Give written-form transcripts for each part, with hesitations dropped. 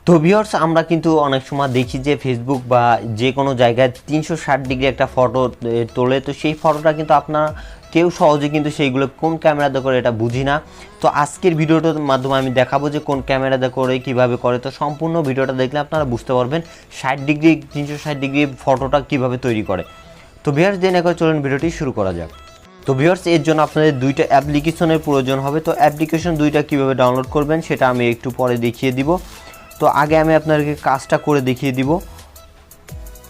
তো ভিউয়ার্স, আমরা কিন্তু অনেক সময় দেখি যে ফেসবুক বা যে কোনো জায়গায় 360 ডিগ্রি একটা ফটো তোলে। তো সেই ফটোটা কিন্তু আপনারা কেউ সহজে কিন্তু সেইগুলো কোন ক্যামেরাতে করে এটা বুঝি না। তো আজকের ভিডিওটার মাধ্যমে আমি দেখাবো যে কোন ক্যামেরাতে করে কীভাবে করে। তো সম্পূর্ণ ভিডিওটা দেখলে আপনারা বুঝতে পারবেন 60 ডিগ্রি 360 ডিগ্রি ফটোটা কীভাবে তৈরি করে। তো ভিউয়ার্স, দেরি করে চলুন ভিডিওটি শুরু করা যাক। তো ভিউয়ার্স, এর জন্য আপনাদের দুইটা অ্যাপ্লিকেশনের প্রয়োজন হবে। তো অ্যাপ্লিকেশন দুইটা কীভাবে ডাউনলোড করবেন সেটা আমি একটু পরে দেখিয়ে দিব। তো আগে আমি আপনাদেরকে কাজটা করে দেখিয়ে দিব।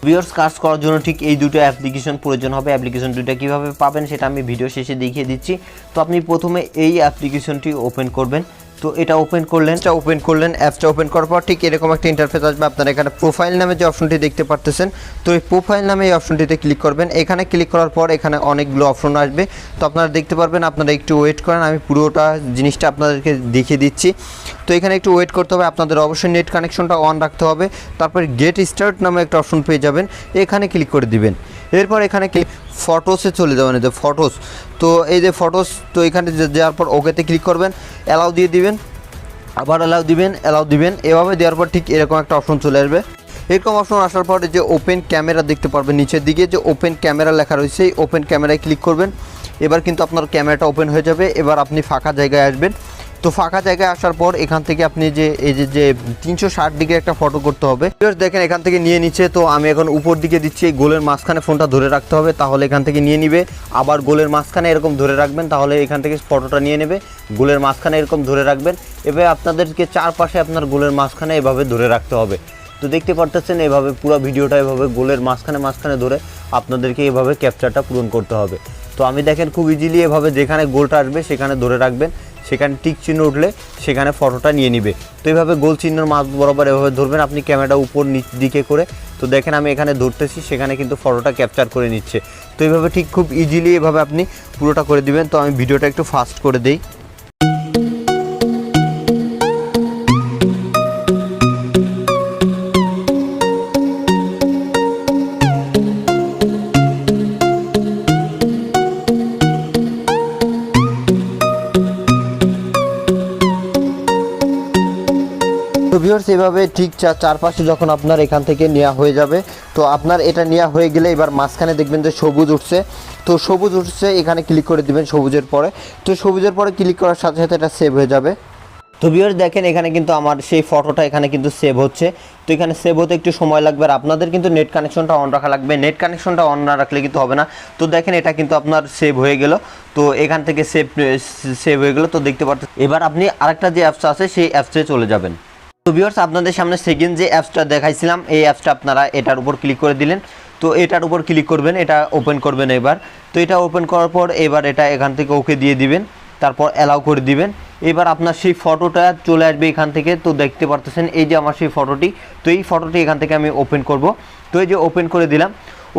ভিউয়ার্স, কাজ করার জন্য ঠিক এই দুটো অ্যাপ্লিকেশন প্রয়োজন হবে। অ্যাপ্লিকেশন দুটো কীভাবে পাবেন সেটা আমি ভিডিও শেষে দেখিয়ে দিচ্ছি। তো আপনি প্রথমে এই অ্যাপ্লিকেশনটি ওপেন করবেন। তো এটা ওপেন করলেন অ্যাপসটা ওপেন করার পর ঠিক এরকম একটা ইন্টারফেস আসবে। আপনারা এখানে প্রোফাইল নামে যে অপশনটি দেখতে পারতেছেন, তো এই প্রোফাইল নামে এই অপশনটিতে ক্লিক করবেন। এখানে ক্লিক করার পর এখানে অনেকগুলো অপশন আসবে। তো আপনারা দেখতে পারবেন, আপনারা একটু ওয়েট করেন, আমি পুরোটা জিনিসটা আপনাদেরকে দেখিয়ে দিচ্ছি। তো এখানে একটু ওয়েট করতে হবে, আপনাদের অবশ্যই নেট কানেকশনটা অন রাখতে হবে। তারপর গেট স্টার্ট নামে একটা অপশন পেয়ে যাবেন, এখানে ক্লিক করে দিবেন। এরপর এখানে ফটোসে চলে যাবেন, এই যে ফটোস। তো এই যে ফটোস, তো এখানে যাওয়ার পর ওকেতে ক্লিক করবেন, অ্যালাউ দিয়ে দিবেন, আবার অ্যালাউ দিবেন। এভাবে দেওয়ার পর ঠিক এরকম একটা অপশন চলে আসবে। এরকম অপশন আসার পরে যে ওপেন ক্যামেরা দেখতে পারবেন, নিচের দিকে যে ওপেন ক্যামেরা লেখা রয়েছে, এই ওপেন ক্যামেরায় ক্লিক করবেন। এবার কিন্তু আপনার ক্যামেরাটা ওপেন হয়ে যাবে। এবার আপনি ফাঁকা জায়গায় আসবেন। তো ফাঁকা জায়গায় আসার পর এখান থেকে আপনি যে এই যে 360 ডিগ্রি একটা ফটো করতে হবে। দেখেন এখান থেকে নিয়ে নিচ্ছে। তো আমি এখন উপর দিকে দিচ্ছি, এই গোলের মাঝখানে ফোনটা ধরে রাখতে হবে, তাহলে এখান থেকে নিয়ে নিবে। আবার গোলের মাঝখানে এরকম ধরে রাখবেন, তাহলে এখান থেকে ফটোটা নিয়ে নেবে। গোলের মাঝখানে এরকম ধরে রাখবেন। এভাবে আপনাদেরকে চারপাশে আপনার গোলের মাঝখানে এভাবে ধরে রাখতে হবে। তো দেখতে পারতেছেন এভাবে পুরো ভিডিওটা এভাবে গোলের মাঝখানে ধরে আপনাদেরকে এভাবে ক্যাপচারটা পূরণ করতে হবে। তো আমি দেখেন খুব ইজিলি এভাবে যেখানে গোলটা আসবে সেখানে ধরে রাখবেন, সেখানে টিক চিহ্ন উঠলে সেখানে ফটোটা নিয়ে নিবে। তো এইভাবে গোল চিহ্নের মাঝ বরাবর এভাবে ধরবেন আপনি ক্যামেরাটা উপর নিচ দিকে করে। তো দেখেন আমি এখানে ধরতেছি, সেখানে কিন্তু ফটোটা ক্যাপচার করে নিচ্ছে। তো এইভাবে ঠিক খুব ইজিলি এভাবে আপনি পুরোটা করে দিবেন। তো আমি ভিডিওটা একটু ফাস্ট করে দিই। তো ভিউয়ার্স, এভাবে ঠিক চারপাশে যখন আপনার এখান থেকে নেওয়া হয়ে যাবে, তো আপনার এটা নেওয়া হয়ে গেলে এবার মাঝখানে দেখবেন যে সবুজ উঠছে। তো সবুজ উঠছে, এখানে ক্লিক করে দিবেন সবুজের পরে। তো সবুজের পরে ক্লিক করার সাথে সাথে এটা সেভ হয়ে যাবে। তো ভিউয়ার্স দেখেন এখানে কিন্তু আমার সেই ফটোটা এখানে কিন্তু সেভ হচ্ছে। তো এখানে সেভ হতে একটু সময় লাগবে, আর আপনাদের কিন্তু নেট কানেকশনটা অন রাখা লাগবে। নেট কানেকশনটা অন না রাখলে কিন্তু হবে না। তো দেখেন এটা কিন্তু আপনার সেভ হয়ে গেল। তো এখান থেকে সেভ হয়ে গেল। তো দেখতে পাচ্ছেন এবার আপনি আরেকটা যে অ্যাপস আছে সেই অ্যাপসে চলে যাবেন। তো ভিউয়ার্স, আপনাদের সামনে সেকেন্ড যে অ্যাপসটা দেখাইছিলাম, এই অ্যাপসটা আপনারা এটার উপর ক্লিক করে দিলেন। তো এটার উপর ক্লিক করবেন, এটা ওপেন করবেন এবার। তো এটা ওপেন করার পর এবার এটা এখান থেকে ওকে দিয়ে দিবেন, তারপর অ্যালাউ করে দিবেন। এবার আপনার সেই ফটোটা চলে আসবে এখান থেকে। তো দেখতে পারতেছেন এই যে আমার সেই ফটোটি। তো এই ফটোটি এখান থেকে আমি ওপেন করব। তো এই যে ওপেন করে দিলাম।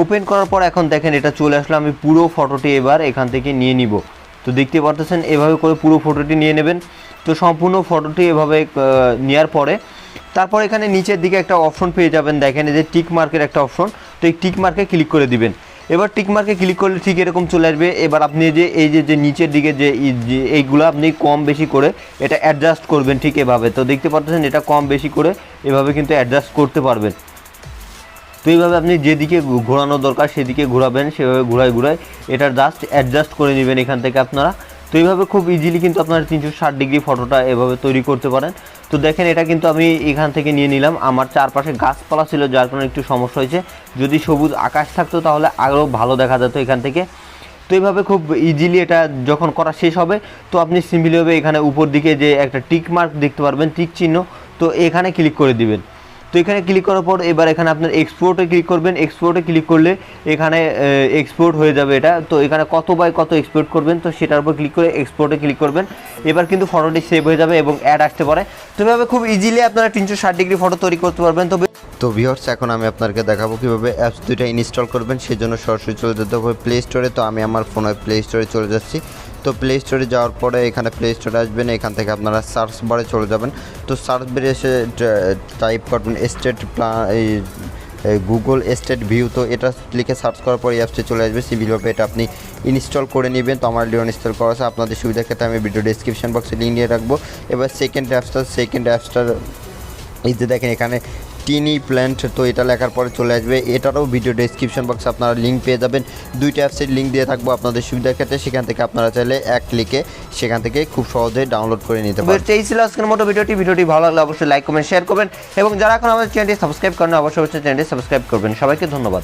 ওপেন করার পর এখন দেখেন এটা চলে আসলো। আমি পুরো ফটোটি এবার এখান থেকে নিয়ে নিব। তো দেখতে পারতেছেন এভাবে করে পুরো ফটোটি নিয়ে নেবেন। তো সম্পূর্ণ ফটোটি এভাবে নেওয়ার পরে তারপর এখানে নিচের দিকে একটা অপশন পেয়ে যাবেন, দেখেন এই যে টিক মার্কের একটা অপশন। তো এই টিক মার্কে ক্লিক করে দিবেন। এবার টিক মার্কে ক্লিক করলে ঠিক এরকম চলে আসবে। এবার আপনি যে এই যে নিচের দিকে যে এইগুলো আপনি কম বেশি করে এটা অ্যাডজাস্ট করবেন ঠিক এভাবে। তো দেখতে পাচ্ছেন এটা কম বেশি করে এভাবে কিন্তু অ্যাডজাস্ট করতে পারবেন। তো এইভাবে আপনি যেদিকে ঘোরানো দরকার সেদিকে ঘোরাবেন, সেভাবে ঘুরায় এটার জাস্ট অ্যাডজাস্ট করে নেবেন এখান থেকে আপনারা। তো এইভাবে খুব ইজিলি কিন্তু আপনারা 360 ডিগ্রি ফটোটা এভাবে তৈরি করতে পারেন। তো দেখেন এটা কিন্তু আমি এখান থেকে নিয়ে নিলাম। আমার চারপাশে গাছপালা ছিল যার কারণে একটু সমস্যা হয়েছে। যদি সবুজ আকাশ থাকতো তাহলে আরও ভালো দেখা যেত এখান থেকে। তো এইভাবে খুব ইজিলি এটা যখন করা শেষ হবে, তো আপনি সিম্পলিভাবে এখানে উপর দিকে যে একটা টিক মার্ক দেখতে পারবেন, টিক চিহ্ন, তো এখানে ক্লিক করে দিবেন। তো এখানে ক্লিক করার পর এবার এখানে আপনার এক্সপোর্টে ক্লিক করবেন। এক্সপোর্টে ক্লিক করলে এখানে এক্সপোর্ট হয়ে যাবে এটা। তো এখানে কত বাই কত এক্সপোর্ট করবেন, তো সেটার উপর ক্লিক করে এক্সপোর্টে ক্লিক করবেন। এবার কিন্তু ফটোটি সেভ হয়ে যাবে এবং অ্যাড আসতে পারে। তো এভাবে খুব ইজিলি আপনারা 360 ডিগ্রি ফটো তৈরি করতে পারবেন। তো ভিউয়ার্স, এখন আমি আপনাদেরকে দেখাবো কীভাবে অ্যাপস দুইটা ইনস্টল করবেন। সেই জন্য সরাসরি চলে যেতে হবে প্লে স্টোরে। তো আমি আমার ফোনে প্লে স্টোরে চলে যাচ্ছি। তো প্লে স্টোরে যাওয়ার পরে এখানে প্লে স্টোরে আসবেন, এখান থেকে আপনারা সার্চ বারে চলে যাবেন। তো সার্চ বারে এসে টাইপ করবেন গুগল স্টেট ভিউ। তো এটা লিখে সার্চ করার পর এই অ্যাপসটি চলে আসবে। সিম্পলভাবে এটা আপনি ইনস্টল করে নেবেন। তো আমার অলরেডি ইনস্টল করা আছে, আপনাদের সুবিধার ক্ষেত্রে আমি ভিডিও ডেসক্রিপশন বক্সে লিঙ্ক দিয়ে রাখবো। এবার সেকেন্ড অ্যাপসটা এই যে দেখেন এখানে টিনি প্ল্যান্ট, তো এটা লেখার পরে চলে আসবে। এটারও ভিডিও ডেসক্রিপশন বক্সে আপনারা লিঙ্ক পেয়ে যাবেন। দুইটা অ্যাপসের লিঙ্ক দিয়ে থাকবো আপনাদের সুবিধার ক্ষেত্রে, সেখান থেকে আপনারা চাইলে এক ক্লিকে সেখান থেকে খুব সহজে ডাউনলোড করে নিতে পারেন। এই ছিল আজকের মতো ভিডিওটি ভালো লাগলে অবশ্যই লাইক কমেন্ট শেয়ার করবেন এবং যারা এখন আমাদের চ্যানেলটি সাবস্ক্রাইব করেন অবশ্যই চ্যানেলটি সাবস্ক্রাইব করবেন। সবাইকে ধন্যবাদ।